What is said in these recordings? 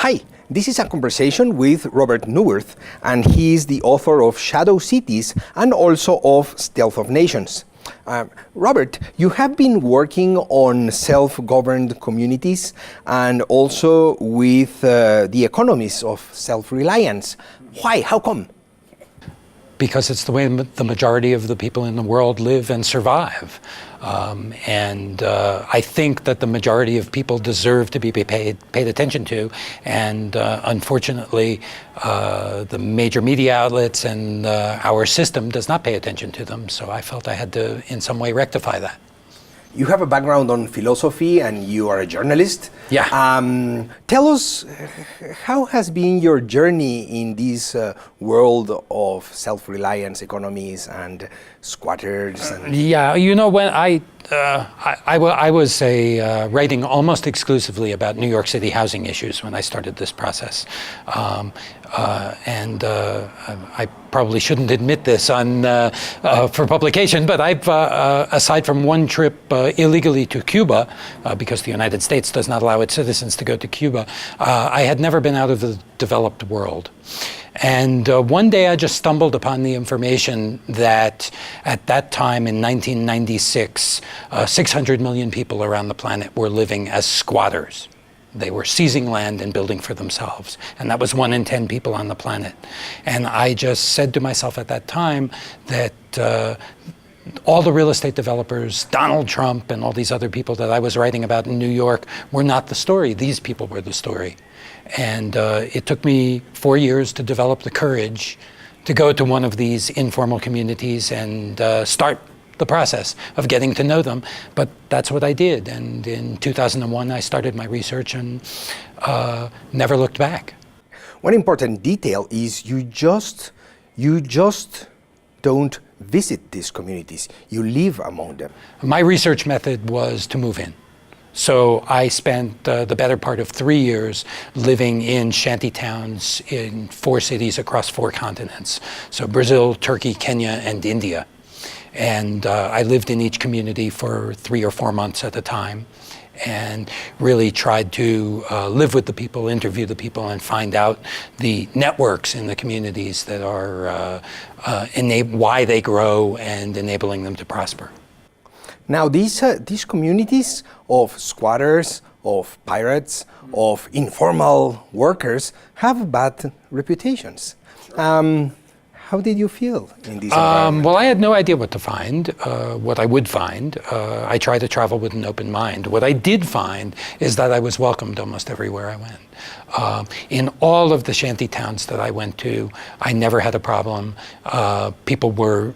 Hi, this is a conversation with Robert Neuwirth, and he is the author of Shadow Cities and also of Stealth of Nations. Robert, you have been working on self-governed communities and also with the economies of self-reliance. Why? How come? Because it's the way the majority of the people in the world live and survive. I think that the majority of people deserve to be paid attention to, and unfortunately, the major media outlets and our system does not pay attention to them, so I felt I had to, in some way, rectify that. You have a background on philosophy and you are a journalist. Yeah. Tell us, how has been your journey in this world of self-reliance economies and squatters? Yeah, you know, when I was writing almost exclusively about New York City housing issues when I started this process. I probably shouldn't admit this for publication, but I've, aside from one trip illegally to Cuba, because the United States does not allow its citizens to go to Cuba, I had never been out of the developed world. And one day I just stumbled upon the information that at that time in 1996, 600 million people around the planet were living as squatters. They were seizing land and building for themselves. And that was 1 in 10 people on the planet. And I just said to myself at that time that all the real estate developers, Donald Trump and all these other people that I was writing about in New York were not the story. These people were the story. And it took me 4 years to develop the courage to go to one of these informal communities and start the process of getting to know them. But that's what I did. And in 2001, I started my research and never looked back. One important detail is you just don't visit these communities. You live among them. My research method was to move in. So I spent the better part of 3 years living in shanty towns in 4 cities across 4 continents. So Brazil, Turkey, Kenya, and India. And I lived in each community for 3 or 4 months at a time and really tried to live with the people, interview the people, and find out the networks in the communities that are why they grow and enabling them to prosper. Now, these communities of squatters, of pirates, of informal workers have bad reputations. How did you feel in this environment? Well, I had no idea what to find, what I would find. I tried to travel with an open mind. What I did find is that I was welcomed almost everywhere I went. In all of the shanty towns that I went to, I never had a problem. People were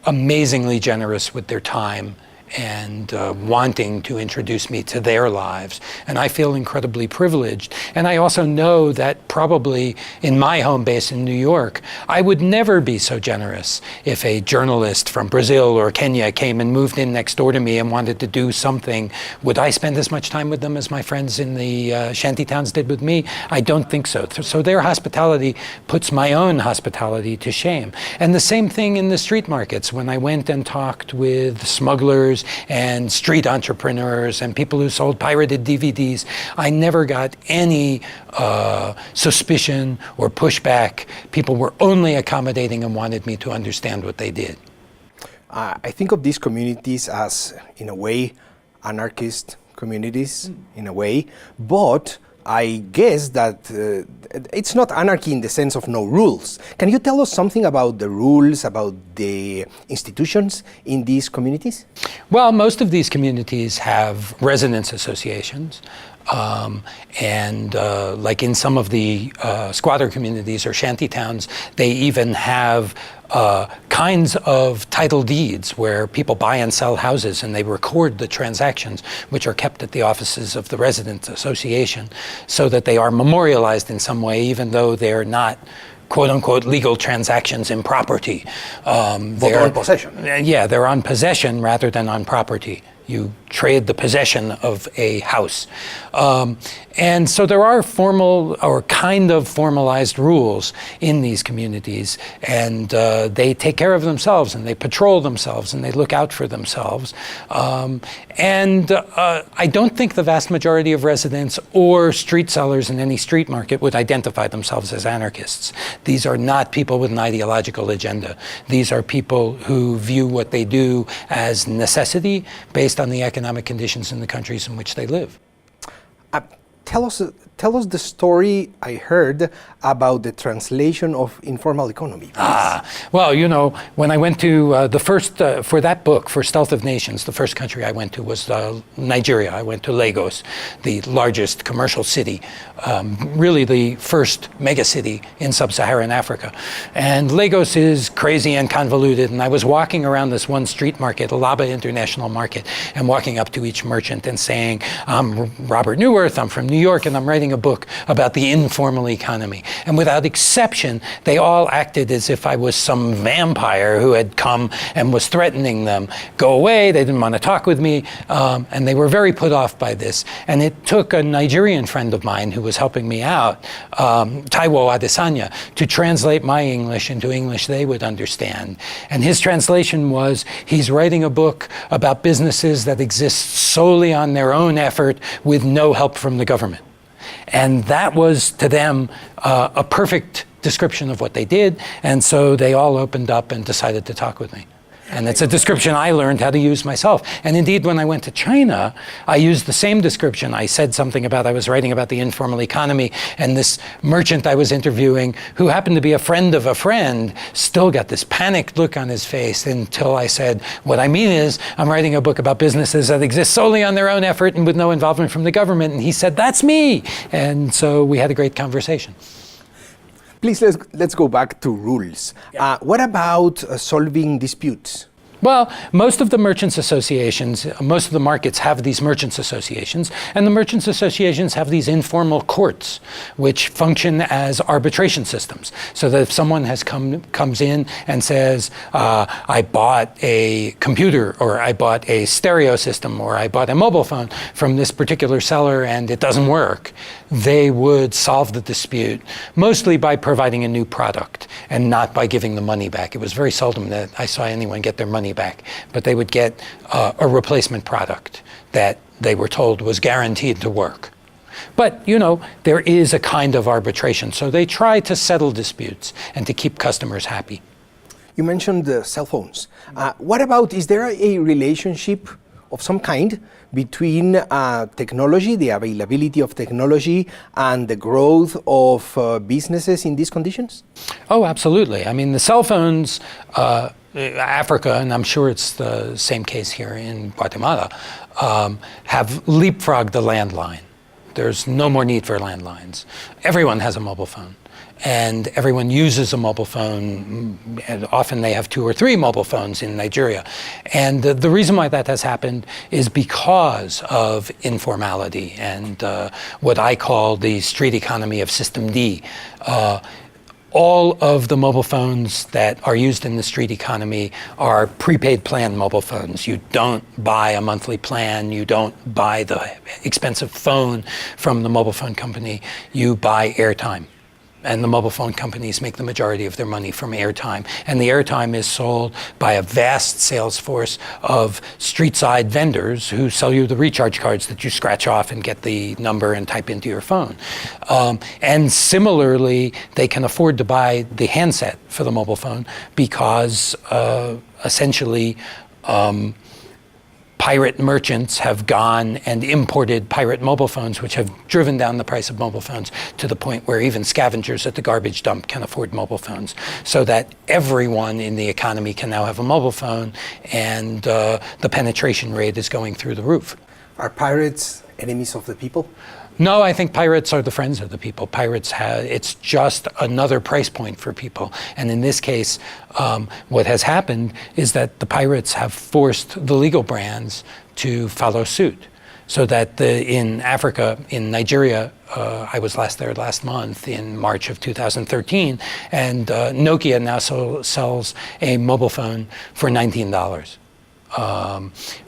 amazingly generous with their time and wanting to introduce me to their lives. And I feel incredibly privileged. And I also know that probably in my home base in New York, I would never be so generous if a journalist from Brazil or Kenya came and moved in next door to me and wanted to do something. Would I spend as much time with them as my friends in the shanty towns did with me? I don't think so. So their hospitality puts my own hospitality to shame. And the same thing in the street markets. When I went and talked with smugglers and street entrepreneurs and people who sold pirated DVDs, I never got any suspicion or pushback. People were only accommodating and wanted me to understand what they did. I think of these communities as, in a way, anarchist communities, in a way, but I guess that it's not anarchy in the sense of no rules. Can you tell us something about the rules, about the institutions in these communities? Well, most of these communities have residents associations. Like in some of the squatter communities or shanty towns, they even have kinds of title deeds where people buy and sell houses and they record the transactions, which are kept at the offices of the residents association, so that they are memorialized in some way, even though they're not quote-unquote legal transactions in property. They're on possession. Yeah, they're on possession rather than on property. You trade the possession of a house. And so there are formal or kind of formalized rules in these communities, and they take care of themselves, and they patrol themselves, and they look out for themselves. I don't think the vast majority of residents or street sellers in any street market would identify themselves as anarchists. These are not people with an ideological agenda. These are people who view what they do as necessity based on the economic conditions in the countries in which they live. Tell us the story I heard about the translation of Informal Economy. Well, you know, when I went to the first, for that book, for Stealth of Nations, the first country I went to was Nigeria. I went to Lagos, the largest commercial city, really the first mega city in sub-Saharan Africa. And Lagos is crazy and convoluted, and I was walking around this one street market, Alaba International Market, and walking up to each merchant and saying, I'm Robert Neuwirth, I'm from New York, and I'm writing a book about the informal economy. And without exception, they all acted as if I was some vampire who had come and was threatening them. Go away, they didn't want to talk with me, and they were very put off by this. And it took a Nigerian friend of mine who was helping me out, Taiwo Adesanya, to translate my English into English they would understand. And his translation was, he's writing a book about businesses that exist solely on their own effort with no help from the government. And that was, to them, a perfect description of what they did. And so they all opened up and decided to talk with me. And it's a description I learned how to use myself. And indeed, when I went to China, I used the same description. I said something about, I was writing about the informal economy, and this merchant I was interviewing, who happened to be a friend of a friend, still got this panicked look on his face until I said, what I mean is, I'm writing a book about businesses that exist solely on their own effort and with no involvement from the government. And he said, that's me. And so we had a great conversation. Please, let's go back to rules. Yeah. What about solving disputes? Well, most of the merchants associations, most of the markets have these merchants associations, and the merchants associations have these informal courts, which function as arbitration systems. So that if someone comes in and says, I bought a computer, or I bought a stereo system, or I bought a mobile phone from this particular seller and it doesn't work, they would solve the dispute, mostly by providing a new product and not by giving the money back. It was very seldom that I saw anyone get their money back, but they would get a replacement product that they were told was guaranteed to work. But, you know, there is a kind of arbitration, so they try to settle disputes and to keep customers happy. You mentioned cell phones. What about, is there a relationship of some kind between technology, the availability of technology, and the growth of businesses in these conditions? Oh, absolutely. I mean, the cell phones, Africa, and I'm sure it's the same case here in Guatemala, have leapfrogged the landline. There's no more need for landlines. Everyone has a mobile phone. And everyone uses a mobile phone, and often they have 2 or 3 mobile phones in Nigeria. And the reason why that has happened is because of informality and what I call the street economy of System D. All of the mobile phones that are used in the street economy are prepaid plan mobile phones. You don't buy a monthly plan. You don't buy the expensive phone from the mobile phone company. You buy airtime. And the mobile phone companies make the majority of their money from airtime. And the airtime is sold by a vast sales force of street-side vendors who sell you the recharge cards that you scratch off and get the number and type into your phone. And similarly, they can afford to buy the handset for the mobile phone because essentially, pirate merchants have gone and imported pirate mobile phones, which have driven down the price of mobile phones to the point where even scavengers at the garbage dump can afford mobile phones, so that everyone in the economy can now have a mobile phone, and the penetration rate is going through the roof. Are pirates enemies of the people? No, I think pirates are the friends of the people. Pirates it's just another price point for people. And in this case, what has happened is that the pirates have forced the legal brands to follow suit. So that in Africa, in Nigeria, I was there last month in March of 2013, and Nokia now sells a mobile phone for $19.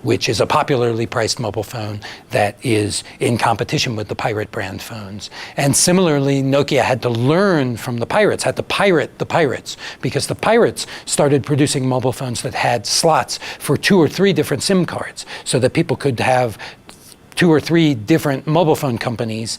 which is a popularly priced mobile phone that is in competition with the pirate brand phones. And similarly, Nokia had to learn from the pirates, had to pirate the pirates, because the pirates started producing mobile phones that had slots for 2 or 3 different SIM cards, so that people could have 2 or 3 different mobile phone companies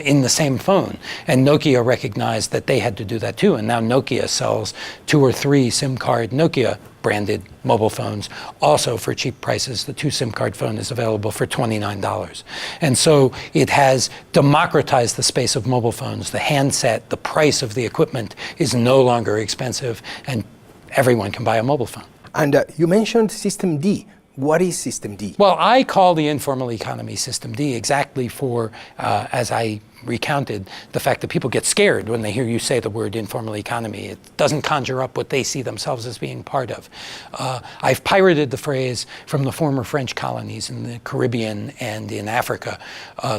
in the same phone. And Nokia recognized that they had to do that too. And now Nokia sells 2 or 3 SIM card Nokia branded mobile phones, also for cheap prices. The 2 SIM card phone is available for $29. And so it has democratized the space of mobile phones. The handset, the price of the equipment is no longer expensive, and everyone can buy a mobile phone. And you mentioned System D. What is System D? Well, I call the informal economy System D exactly for, as I recounted, the fact that people get scared when they hear you say the word informal economy. It doesn't conjure up what they see themselves as being part of. I've pirated the phrase from the former French colonies in the Caribbean and in Africa.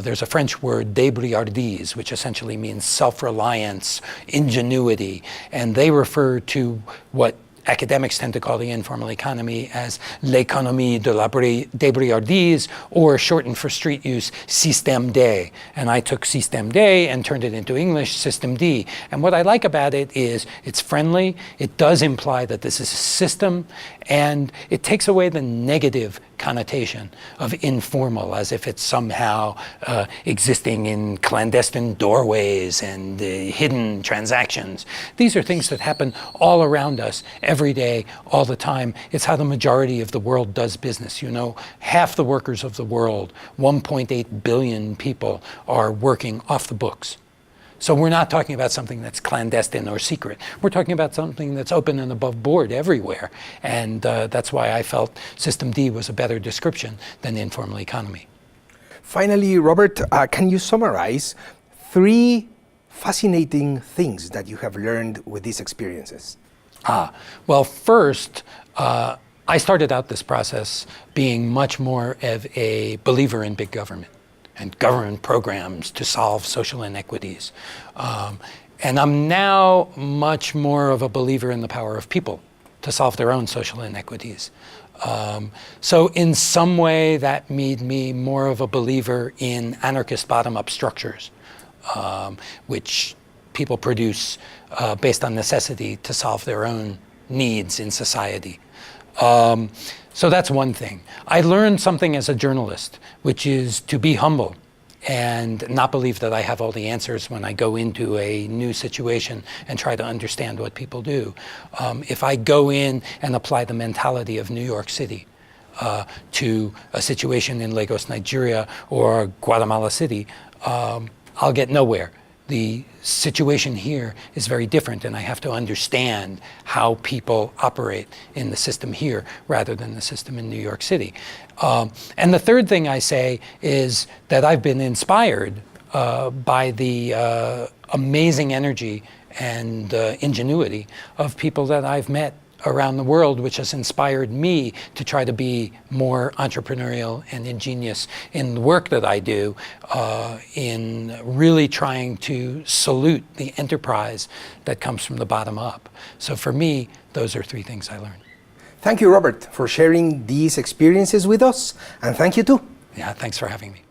There's a French word, débrouillardise, which essentially means self-reliance, ingenuity, and they refer to what academics tend to call the informal economy as l'économie de la débrouillardise, or shortened for street use, système D. And I took système D and turned it into English, System D. And what I like about it is it's friendly, it does imply that this is a system, and it takes away the negative connotation of informal, as if it's somehow existing in clandestine doorways and hidden transactions. These are things that happen all around us every day, all the time. It's how the majority of the world does business. You know, half the workers of the world, 1.8 billion people, are working off the books. So we're not talking about something that's clandestine or secret. We're talking about something that's open and above board everywhere. And that's why I felt System D was a better description than the informal economy. Finally, Robert, can you summarize 3 fascinating things that you have learned with these experiences? Well, first, I started out this process being much more of a believer in big government and government programs to solve social inequities. And I'm now much more of a believer in the power of people to solve their own social inequities. So in some way that made me more of a believer in anarchist bottom-up structures, which people produce based on necessity to solve their own needs in society. So that's one thing. I learned something as a journalist, which is to be humble and not believe that I have all the answers when I go into a new situation and try to understand what people do. If I go in and apply the mentality of New York City to a situation in Lagos, Nigeria, or Guatemala City, I'll get nowhere. The situation here is very different, and I have to understand how people operate in the system here rather than the system in New York City. And the third thing I say is that I've been inspired by the amazing energy and ingenuity of people that I've met around the world, which has inspired me to try to be more entrepreneurial and ingenious in the work that I do, in really trying to salute the enterprise that comes from the bottom up. So for me, those are 3 things I learned. Thank you, Robert, for sharing these experiences with us, and thank you too. Yeah, thanks for having me.